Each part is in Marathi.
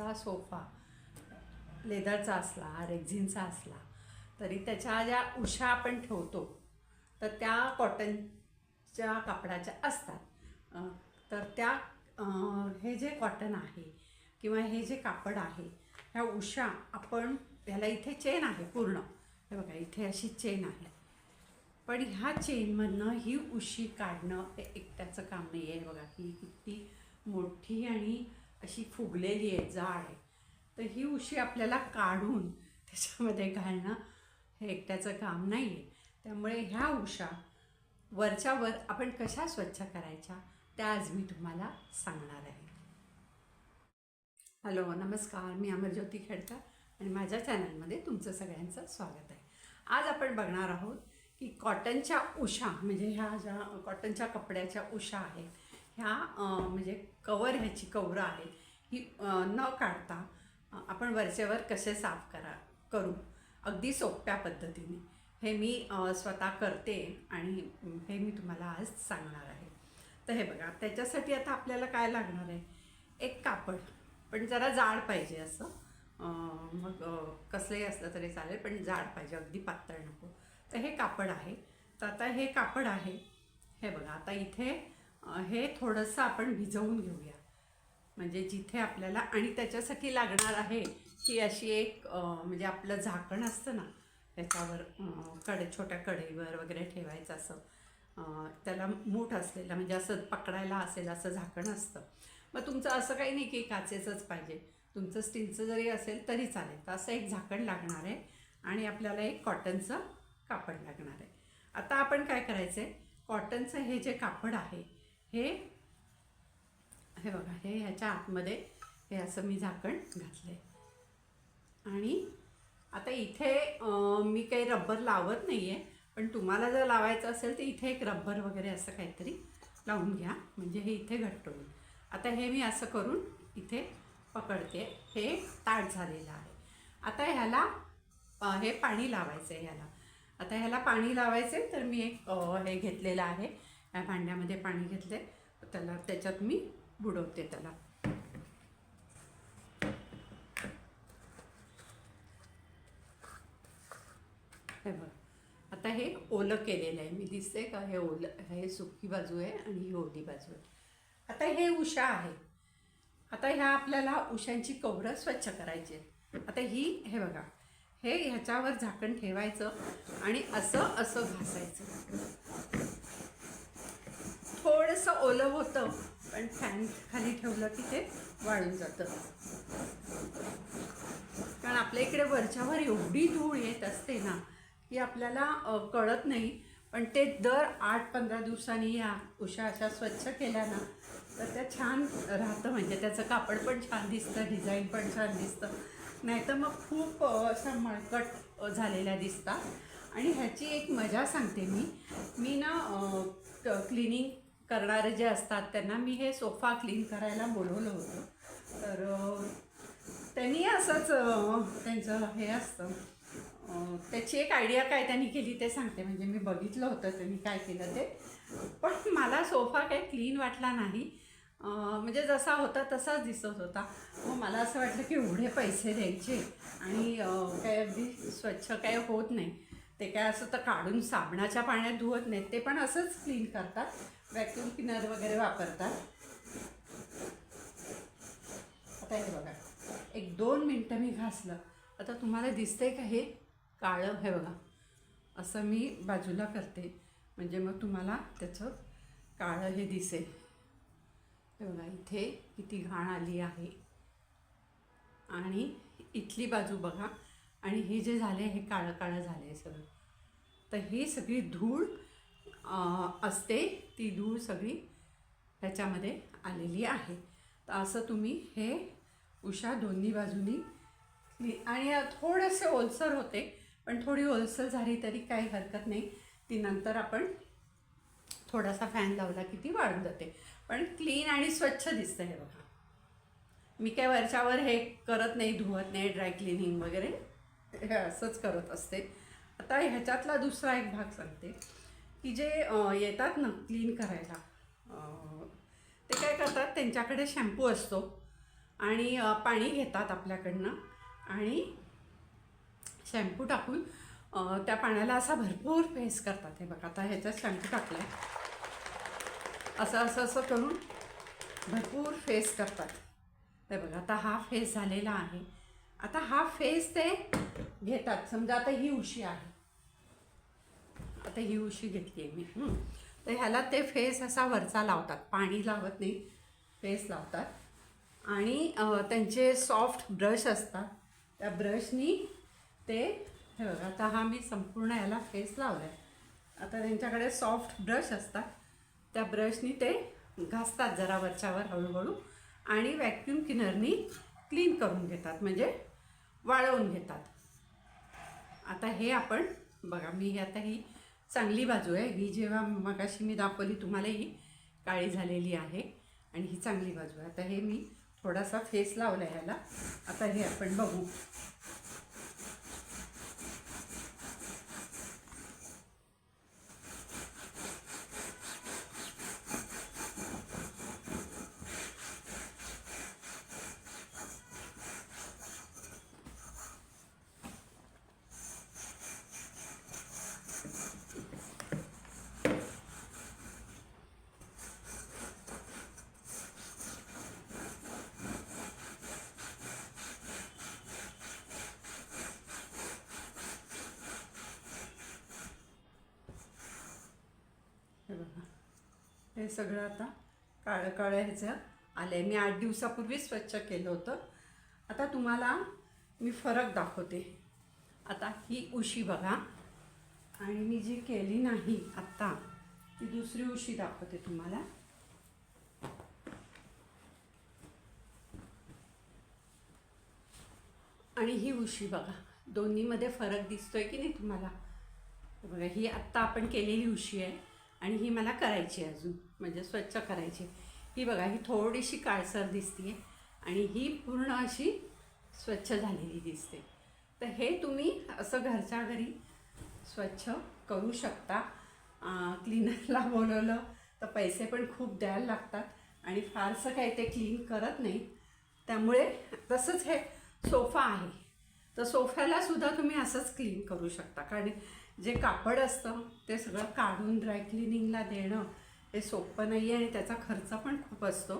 तुमचा सोफा लेदरचा असला रेक्झिनचा असला तरी त्याच्या ज्या उशा आपण ठेवतो तर त्या कॉटनच्या कापडाच्या असतात. तर त्या हे जे कॉटन आहे किंवा हे जे कापड आहे ह्या उशा आपण ह्याला इथे चेन आहे पूर्ण, हे बघा इथे अशी चेन आहे, पण ह्या चेनमधनं ही उशी काढणं हे एकट्याचं काम नाही आहे. बघा ही किती मोठी आणि अशी फुगलेली आहे, जाड आहे. तर ही उशी आपल्याला काढून त्याच्यामध्ये घालणं हे एकट्याचं काम नाही आहे. त्यामुळे ह्या उशा वरच्यावर आपण कशा स्वच्छ करायच्या त्या आज मी तुम्हाला सांगणार आहे. हॅलो नमस्कार, मी अमरज्योती खेडकर आणि माझ्या चॅनलमध्ये तुमचं सगळ्यांचं स्वागत आहे. आज आपण बघणार आहोत की कॉटनच्या उशा म्हणजे ह्या ज्या कॉटनच्या कपड्याच्या उशा आहेत ह्या म्हणजे ह्याची कवरं आहेत ही न काढता आपण वरच्यावर कसे साफ करू अगदी सोप्या पद्धतीने. हे मी स्वतः करते आणि हे मी तुम्हाला आज सांगणार आहे. तर हे बघा, त्याच्यासाठी आता आपल्याला काय लागणार आहे, एक कापड, पण जरा जाड पाहिजे असं, मग कसलंही असलं तरी चालेल पण जाड पाहिजे, अगदी पातळ नको. तर हे कापड आहे. तर आता हे कापड आहे, हे बघा आता इथे हे थोडंसं आपण भिजवून घेऊया म्हणजे जिथे आपल्याला, आणि त्याच्यासाठी लागणार आहे की अशी एक म्हणजे आपलं झाकण असतं ना त्याच्यावर छोट्या कढईवर वगैरे ठेवायचं असं, त्याला मूठ असलेलं म्हणजे असं पकडायला असेल असं झाकण असतं. मग तुमचं असं काही नाही की काचेचंच पाहिजे, तुमचं स्टीलचं जरी असेल तरी चालेल. तर असं एक झाकण लागणार आहे आणि आपल्याला एक कॉटनचं कापड लागणार आहे. आता आपण काय करायचं आहे, कॉटनचं हे जे कापड आहे हे बघा, हे ह्याच्या आतमध्ये हे असं मी झाकण घातलं आहे. आणि आता इथे मी काही रब्बर लावत नाही आहे, पण तुम्हाला जर लावायचं असेल तर इथे एक रब्बर वगैरे असं काहीतरी लावून घ्या म्हणजे हे इथे घट्ट होईल. आता हे मी असं करून इथे पकडते, हे ताट झालेलं आहे. आता ह्याला हे पाणी लावायचं आहे ह्याला. आता ह्याला पाणी लावायचं आहे तर मी एक हे घेतलेलं आहे, या भांड्यामध्ये पाणी घेतलं आहे, त्याच्यात मी बुडवते त्याला. हे बघ, आता हे ओलं केलेलं आहे मी, दिसते का, हे ओलं, हे सुकी बाजू आहे आणि ही ओली बाजू आहे. आता हे उशा आहे. आता ह्या आपल्याला उशांची कवरं स्वच्छ करायची आहेत. आता हे बघा, हे ह्याच्यावर झाकण ठेवायचं आणि असं असं घासायचं. थोडंसं ओलं होतं पण फॅन खाली ठेवलं की ते वाळून जातं, कारण आपल्या इकडे वरच्यावर एवढी धूळ येत असते ना की आपल्याला कळत नाही. पण ते दर 8-15 दिवसांनी या उशा अशा स्वच्छ केल्या ना तर त्या छान राहतं, म्हणजे त्याचं कापड पण छान दिसतं, डिझाईन पण छान दिसतं. नाहीतर मग खूप अशा मळकट झालेल्या दिसतात. आणि ह्याची एक मजा सांगते मी ना क्लिनिंग करणारे जे असतात त्यांना मी हे सोफा क्लीन करायला बोलवलं होतं. तर त्यांनी असंच त्यांचं हे असतं, त्याची एक आयडिया काय त्यांनी केली ते सांगते. म्हणजे मी बघितलं होतं त्यांनी काय केलं ते, पण मला सोफा काही क्लीन वाटला नाही, म्हणजे जसा होता तसाच दिसत होता. मग मला असं वाटलं की एवढे पैसे द्यायचे आणि काय अगदी स्वच्छ काय होत नाही. ते काय असं तर काढून साबणाच्या पाण्यात धुवत नाहीत, ते पण असंच क्लीन करतात, व्हॅक्यूम क्लीनर वगैरे वापरतात. आता हे बघा, 1-2 मिनटं मी घासलं. आता तुम्हाला दिसतंय का हे काळं, हे बघा असं मी बाजूला करते म्हणजे मग तुम्हाला त्याचं काळं हे दिसेल. हे बघा इथे किती घाण आली आहे आणि इथली बाजू बघा, आणि हे जे झाले हे काळं काळं झालं आहे सगळं. तर ही सगळी धूळ असते, ती धूळ सगळी ह्याच्यामध्ये आलेली आहे. तर असं तुम्ही हे उशा दोन्ही बाजूनी, आणि थोडंसं ओलसर होते पण थोडी ओलसर झाली तरी काही हरकत नाही, ती नंतर आपण थोडासा फॅन लावला की ती वाळून जाते, पण क्लीन आणि स्वच्छ दिसतं. हे बघा, मी काय वरच्यावर हे करत नाही, धुवत नाही, ड्राय क्लिनिंग वगैरे हे असंच करत असते. आता ह्याच्यातला दुसरा एक भाग सांगते की जे येतात ना क्लीन करायला, ते काय करतात, त्यांच्याकडे शॅम्पू असतो आणि पाणी घेतात आपल्याकडनं आणि शॅम्पू टाकून त्या पाण्याला असा भरपूर फेस करतात. हे बघा, आता ह्याच्यात शॅम्पू टाकला आहे, असं असं असं करून भरपूर फेस करतात. हे बघा, आता हा फेस झालेला आहे. आता हा फेस ते घेतात. समजा आता ही उशी आहे, आता ही उशी घेतली आहे मी, तर ह्याला ते फेस असा वरचा लावतात, पाणी लावत नाही, फेस लावतात. आणि त्यांचे सॉफ्ट ब्रश असतात, त्या ब्रशनी ते, हे बघा, आता हा मी संपूर्ण याला फेस लावला आहे. आता त्यांच्याकडे सॉफ्ट ब्रश असतात, त्या ब्रशनी ते घासतात जरा वरच्यावर हळूहळू आणि व्हॅक्यूम क्लिनरनी क्लीन करून घेतात, म्हणजे वाळवून घेतात. आता हे आपण बघा, मी आता ही चांगली बाजू आहे, ही जेव्हा मगाशी मी दाखवली तुम्हाला ही काळी झालेली आहे आणि ही चांगली बाजू आहे. आता हे मी थोडासा फेस लावला आहे ह्याला. आता हे आपण बघू. हे बघा, हे सगळं आता काळं काळं ह्याचं आलं आहे. मी 8 दिवसापूर्वी स्वच्छ केलं होतं. आता तुम्हाला मी फरक दाखवते. आता ही उशी बघा, आणि मी जी केली नाही आत्ता, ती दुसरी उशी दाखवते तुम्हाला. आणि ही उशी बघा, दोन्हीमध्ये फरक दिसतोय की नाही तुम्हाला? बघा, ही आत्ता आपण केलेली उशी आहे आणि ही मला करायची आहे अजून, म्हणजे स्वच्छ करायची. ही बघा, ही थोडीशी काळसर दिसते आणि ही पूर्ण अशी स्वच्छ झालेली दिसते. तर हे तुम्ही असं घरच्या घरी स्वच्छ करू शकता. क्लीनरला बोलवलं तर पैसे पण खूप द्यायला लागतात आणि फारसं काही ते क्लीन करत नाही. त्यामुळे तसंच हे सोफा आहे, तर सोफ्याला सुद्धा तुम्ही असंच क्लीन करू शकता. कारण जे कापड असतं ते सगळं काढून ड्राय क्लिनिंगला देणं हे सोपं नाही आहे आणि त्याचा खर्च पण खूप असतो.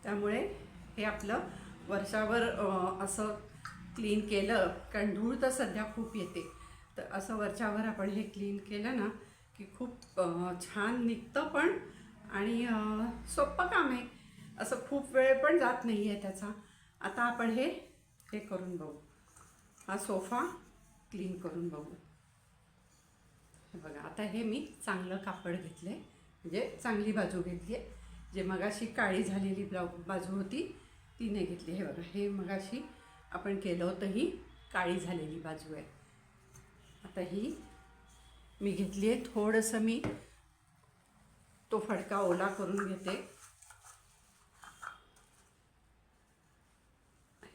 त्यामुळे हे आपलं वर्षावर असं क्लीन केलं, कारण धूळ तर सध्या खूप येते, तर असं वरच्यावर आपण हे क्लीन केलं ना की खूप छान निघतं पण, आणि सोपं काम आहे, असं खूप वेळ पण जात नाही आहे त्याचा. आता आपण हे करून बघू, हा सोफा क्लीन करून बघू. हे बघा, आता हे मी चांगलं कापड घेतलं आहे, म्हणजे चांगली बाजू घेतली आहे. जे मगाशी काळी झालेली बाजू होती ती नाही घेतली. हे बघा, हे मगाशी आपण केलं होतं ही काळी झालेली बाजू आहे. आता ही मी घेतली आहे, थोडंसं मी तो फडका ओला करून घेते.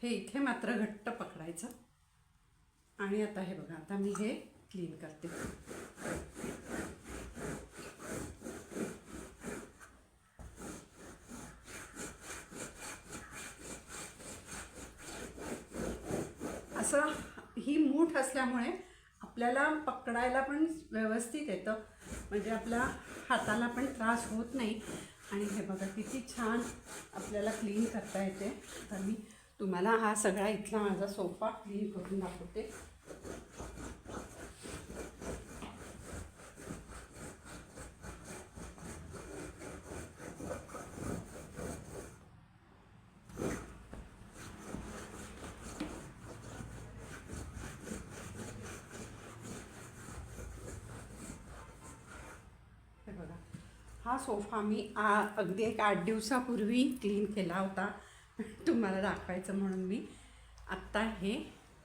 हे इथे मात्र घट्ट पकडायचं. आणि आता हे बघा, आता मी हे क्लीन करते. असं ही मूठ असल्यामुळे आपल्याला पकडायला पण व्यवस्थित येतं, म्हणजे आपल्या हाताला पण त्रास होत नाही. आणि हे बघा, किती छान आपल्याला क्लीन करता येते. तर मी तुम्हाला हा सगळा इथला माझा सोफा क्लीन करून दाखवते. हे बघा, हा सोफा मी अगदी एक 8 दिवसापूर्वी क्लीन केला होता, तुम्हाला दाखवायचं म्हणून मी आत्ता हे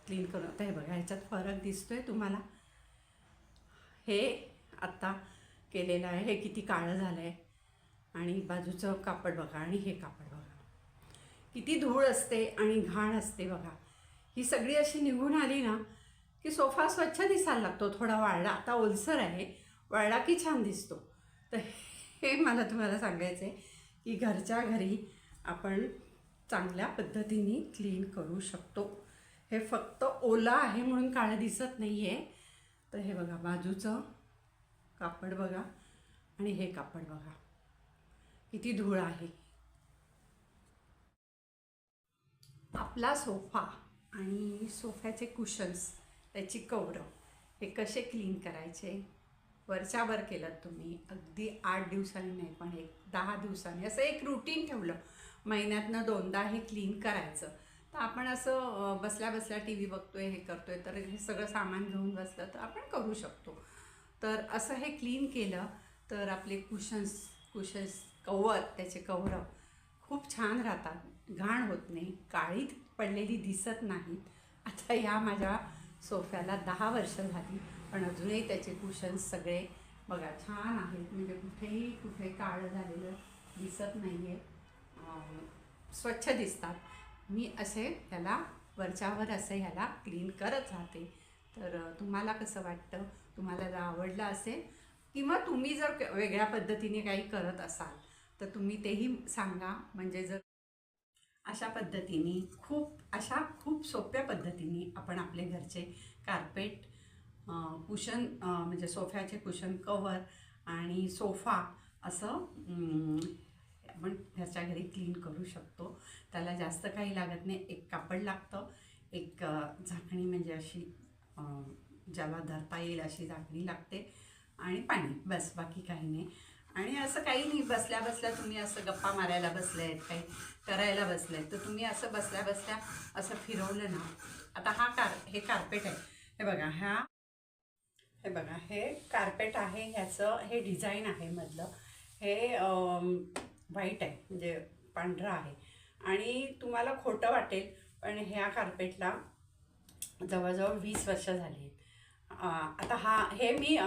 क्लीन करून. आता हे बघा, ह्याच्यात फरक दिसतोय तुम्हाला? हे आत्ता केलेलं आहे, हे किती काळं झालं आहे. आणि बाजूचं कापड बघा आणि हे कापड बघा, किती धूळ असते आणि घाण असते बघा. ही सगळी अशी निघून आली ना की सोफा स्वच्छ दिसायला लागतो. थोडा वाळला, आता ओलसर आहे, वाळला की छान दिसतो. तर हे मला तुम्हाला सांगायचं आहे की घरच्या घरी आपण चांगल्या पद्धतीने क्लीन करू शकतो. हे फक्त ओला आहे म्हणून काळं दिसत नाही आहे. तर हे बघा, बाजूचं कापड बघा आणि हे कापड बघा, किती धूळ आहे. आपला सोफा आणि सोफ्याचे कुशन्स, त्याची कवरं, हे कसे क्लीन करायचे. वरच्यावर केलं तुम्ही, अगदी 8 दिवसांनी नाही पण 10 दिवसांनी असं एक रुटीन ठेवलं, महिन्यातनं 2दा हे क्लीन करायचं. तर आपण असं बसल्या बसल्या टी व्ही बघतोय, हे करतोय, तर हे सगळं सामान घेऊन बसलं तर आपण करू शकतो. तर असं हे क्लीन केलं तर आपले कुशन्स कवर, त्याचे कवरं खूप छान राहतात, घाण होत नाही, काळी पडलेली दिसत नाहीत. आता ह्या माझ्या सोफ्याला 10 वर्ष झाली पण अजूनही त्याचे कुशन्स सगळे बघा छान आहेत, म्हणजे कुठे काळं झालेलं दिसत नाही आहे, स्वच्छ दिसतात. मी असे ह्याला वरच्यावर असे ह्याला क्लीन करत राहते. तर तुम्हाला कसं वाटतं, तुम्हाला जर आवडलं असेल किंवा तुम्ही जर वेगळ्या पद्धतीने काही करत असाल तर तुम्ही तेही सांगा. म्हणजे जर अशा पद्धतीने खूप सोप्या पद्धतीने आपण आपले घरचे कार्पेट, कुशन, म्हणजे सोफ्याचे कुशन कवर आणि सोफा असं आपण घरच्या घरी क्लीन करू शकतो. त्याला जास्त काही लागत नाही, एक कापड लागतं, एक झाकणी म्हणजे अशी ज्याला धरता येईल अशी झाकणी लागते आणि पाणी, बस, बाकी काही नाही. आणि असं काही नाही, बसल्या बसल्या तुम्ही असं गप्पा मारायला बसले आहेत, काही करायला बसले आहेत, तर तुम्ही असं बसल्या बसल्या असं फिरवलं ना. आता हे कार्पेट आहे, हे बघा, हे बघा, हे कार्पेट आहे, ह्याचं हे डिझाईन आहे मधलं, हे व्हाईट आहे म्हणजे पांढरं आहे. आणि तुम्हाला खोटं वाटेल पण ह्या कार्पेटला जवळजवळ 20 वर्ष झाली आहेत. आता हे मी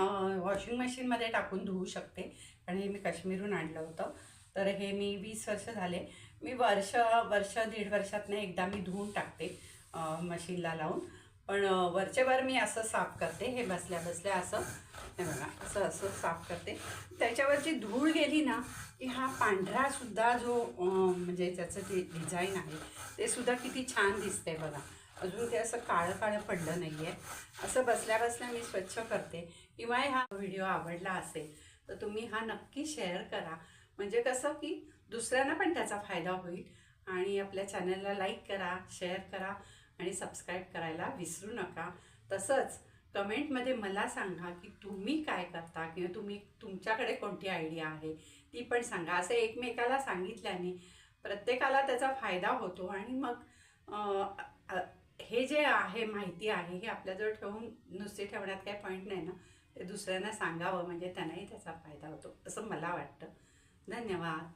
वॉशिंग मशीनमध्ये टाकून धुवू शकते, कारण हे मी काश्मीरहून आणलं होतं. तर हे मी 20 वर्ष झाले, मी वर्ष 1.5 वर्षातनं एकदा मी धुवून टाकते मशीनला लावून. पण वरचेवर मी असं साफ करते, हे बसल्या बसल्या असं, हे बघा, असं साफ करते. त्याच्यावरची धूळ गेली ना की हा पांढरासुद्धा जो म्हणजे त्याचं जे डिझाईन आहे ते सुद्धा किती छान दिसतंय बघा. अजून ते असं काळं काळं पडलं नाही आहे. असं बसल्या बसल्या मी स्वच्छ करते. किंवा हा व्हिडिओ आवडला असेल तर तुम्ही हा नक्की शेअर करा, म्हणजे कसं की दुसऱ्यांना पण त्याचा फायदा होईल. आणि आपल्या चॅनलला लाईक करा, शेअर करा आणि सबस्क्राईब करायला विसरू नका. तसंच कमेंटमध्ये मला सांगा की तुम्ही काय करता किंवा तुमच्याकडे कोणती आयडिया आहे ती पण सांगा. असं एकमेकाला सांगितल्याने प्रत्येकाला त्याचा फायदा होतो. आणि मग हे जे आहे माहिती आहे हे आपल्याजवळ ठेवून नुसते ठेवण्यात काही पॉईंट नाही ना, ते दुसऱ्यांना सांगावं म्हणजे त्यांनाही त्याचा फायदा होतो असं मला वाटतं. धन्यवाद.